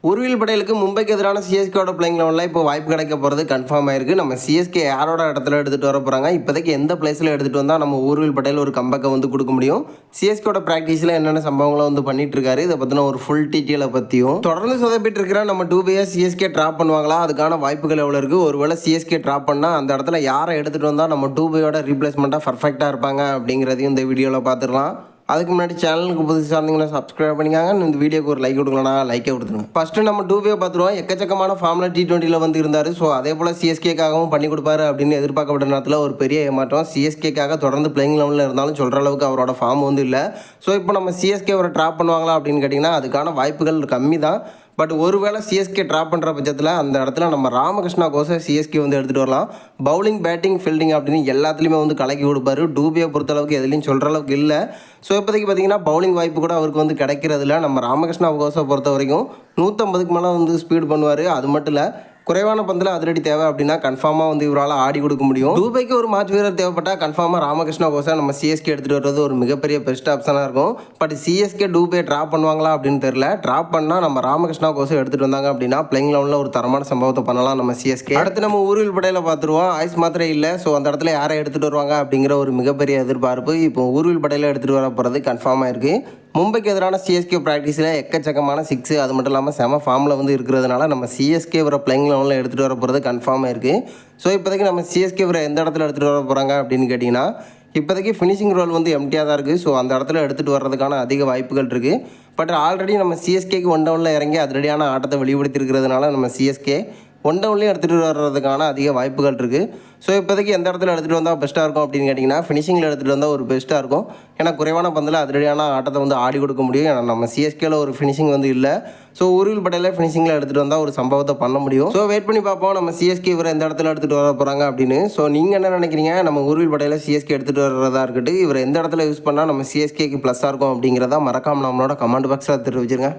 உருவில் படையலுக்கு மும்பைக்கு எதிரான சிஎஸ்கேவோட பிளேயிங் லெவனில் இப்போ வாய்ப்பு கிடைக்க போகிறது கன்ஃபார்ம் ஆயிருக்கு. நம்ம சிஎஸ்கே யாரோட இடத்துல எடுத்துகிட்டு வர போகிறாங்க, இப்போதைக்கு எந்த பிளேஸில் எடுத்துகிட்டு வந்தால் நம்ம உருவில் படையல் ஒரு கம்பேக்கை வந்து கொடுக்க முடியும், சிஎஸ்கேவோட ப்ராக்டிஸில் என்னென்ன சம்பவங்களை வந்து பண்ணிட்டு இருக்காரு, இதை பற்றின ஒரு ஃபுல் டீட்டெயிலை பற்றியும் தொடர்ந்து சொதப்பிட்டு இருக்கிற நம்ம டூபேயை சிஎஸ்கே ட்ராப் பண்ணுவாங்களா, அதுக்கான வாய்ப்புகள் எவ்வளோ இருக்குது, ஒருவேளை சிஎஸ்கே ட்ராப் பண்ணால் அந்த இடத்துல யாரை எடுத்துகிட்டு வந்தால் நம்ம டூபேயோட ரீப்ளேஸ்மெண்ட்டாக பர்ஃபெக்டாக இருப்பாங்க அப்படிங்கிறதையும் இந்த வீடியோவில் பார்த்துடலாம். அதுக்கு முன்னாடி சேனலுக்கு புதுசாக இருந்தீங்கன்னா சப்ஸ்கிரைப் பண்ணிக்காங்க. இந்த வீடியோக்கு ஒரு லைக் கொடுக்கலனா லைக்கே கொடுத்துருங்க. ஃபஸ்ட்டு நம்ம டூபே பார்த்துருவோம். எக்கச்சக்கமான ஃபார்மில் T20 வந்து இருந்தார். ஸோ அதே போல் சிஎஸ்கேக்காகவும் பண்ணி கொடுப்பாரு அப்படின்னு எதிர்பார்க்கப்பட்ட நேரத்தில் ஒரு பெரிய ஏமாற்றம். சிஎஸ்கேக்காக தொடர்ந்து பிளேயிங் லெவலில் இருந்தாலும் சொல்கிற அளவுக்கு அவரோட ஃபார்ம் வந்து இல்லை. ஸோ இப்போ நம்ம சிஎஸ்கே ஒரு ட்ராப் பண்ணுவாங்களா அப்படின்னு கேட்டிங்கன்னா அதுக்கான வாய்ப்புகள் கம்மி தான். பட் ஒருவேளை சிஎஸ்கே ட்ராப் பண்ணுற பட்சத்தில் அந்த இடத்துல நம்ம ராமகிருஷ்ணா கோசை சிஎஸ்கே வந்து எடுத்துகிட்டு வரலாம். பவுலிங், பேட்டிங், ஃபீல்டிங் அப்படின்னு எல்லாத்துலேயுமே வந்து கலக்கி கொடுப்பாரு. டூபியை பொறுத்தளவுக்கு எதுலையும் சொல்கிற அளவுக்கு இல்லை. ஸோ இப்போதைக்கு பார்த்தீங்கன்னா பவுலிங் வாய்ப்பு கூட அவருக்கு வந்து கிடைக்கிறதில்ல. நம்ம ராமகிருஷ்ணா கோசை பொறுத்த வரைக்கும் 150க்கு மேலே வந்து ஸ்பீடு பண்ணுவார். அது மட்டும் இல்லை, குறைவான பந்தில் அதிரடி தேவை அப்படின்னா கன்ஃபார்மாக வந்து இவரால் ஆடி கொடுக்க முடியும். டூபைக்கு ஒரு மாற்று வீரர் தேவைப்பட்டால் கன்ஃபார்மாக ராமகிருஷ்ணா கோசை நம்ம சிஎஸ்கே எடுத்துகிட்டு வர்றது ஒரு மிகப்பெரிய பெஸ்ட் ஆப்ஷனாக இருக்கும். பட் சிஎஸ்கே டூபே ட்ராப் பண்ணுவாங்களா அப்படின்னு தெரியல. ட்ராப் பண்ணால் நம்ம ராமகிருஷ்ணா கோசை எடுத்துகிட்டு வந்தாங்க அப்படின்னா பிளேயிங் லெவலில் ஒரு தரமான சம்பவத்தை பண்ணலாம் நம்ம சிஎஸ்கே. அடுத்து நம்ம உருவில் படையில் பார்த்துருவோம். ஐஸ் மாத்திரை இல்லை. ஸோ அந்த இடத்துல யாரை எடுத்துகிட்டு வருவாங்க அப்படிங்கிற ஒரு மிகப்பெரிய எதிர்பார்ப்பு இப்போ உருவில் படையில் எடுத்துகிட்டு வர போகிறது கன்ஃபார்மாக இருக்குது. மும்பைக்கு எதிரான சிஎஸ்கே ப்ராக்டிஸில் எக்கச்சக்கமான 6, அது மட்டும் இல்லாமல் செம ஃபார்மில் வந்து இருக்கிறதுனால நம்ம சிஎஸ்கே வர பிளேயிங் லெவலில் எடுத்துகிட்டு வர போகிறது கன்ஃபார்மாக இருக்குது. ஸோ இப்போதைக்கு நம்ம சிஎஸ்கே வர எந்த இடத்துல எடுத்துகிட்டு வர போகிறாங்க அப்படின்னு கேட்டிங்கன்னா இப்போதைக்கு ஃபினிஷிங் ரோல் வந்து எம்டியாக தான் இருக்குது. ஸோ அந்த இடத்துல எடுத்துகிட்டு வர்றதுக்கான அதிக வாய்ப்புகள் இருக்குது. பட் ஆல்ரெடி நம்ம சிஎஸ்கேக்கு 1 டவுனில் இறங்கி அதிரடியான ஆட்டத்தை வெளிப்படுத்தி இருக்கிறதுனால நம்ம சிஎஸ்கே 1 டவுன்லேயும் எடுத்துகிட்டு வர்றதுக்கான அதிக வாய்ப்புகள் இருக்குது. ஸோ இப்போதைக்கு எந்த இடத்துல எடுத்துகிட்டு வந்தால் பெஸ்ட்டாக இருக்கும் அப்படின்னு கேட்டிங்கன்னா ஃபினிஷிங்கில் எடுத்துகிட்டு வந்தால் ஒரு பெஸ்ட்டாக இருக்கும். ஏன்னா குறைவான பந்தில் அதிரடியான ஆட்டத்தை வந்து ஆடி கொடுக்க முடியும். ஏன்னா நம்ம சிஎஸ்கேல ஒரு ஃபினிஷிங் வந்து இல்லை. ஸோ உருவில் படையில் ஃபினிஷிங்கில் எடுத்துகிட்டு வந்தால் ஒரு சம்பவத்தை பண்ண முடியும். ஸோ வெயிட் பண்ணி பார்ப்போம் நம்ம சிஎஸ்கே இவரை எந்த இடத்துல எடுத்துகிட்டு வர போகிறாங்க அப்படின்னு. ஸோ நீங்கள் என்ன நினைக்கிறீங்க? நம்ம உருவில் படையில் சிஎஸ்கே எடுத்துகிட்டு வர்றதா இருக்கட்டும், இவர் எந்த இடத்துல யூஸ் பண்ணால் நம்ம சிஎஸ்கேக்கு ப்ளஸ்ஸாக இருக்கும் அப்படிங்கிறத மறக்காமல் நம்மளோட கமெண்ட் பாக்ஸில் தெரிவிச்சிருங்க.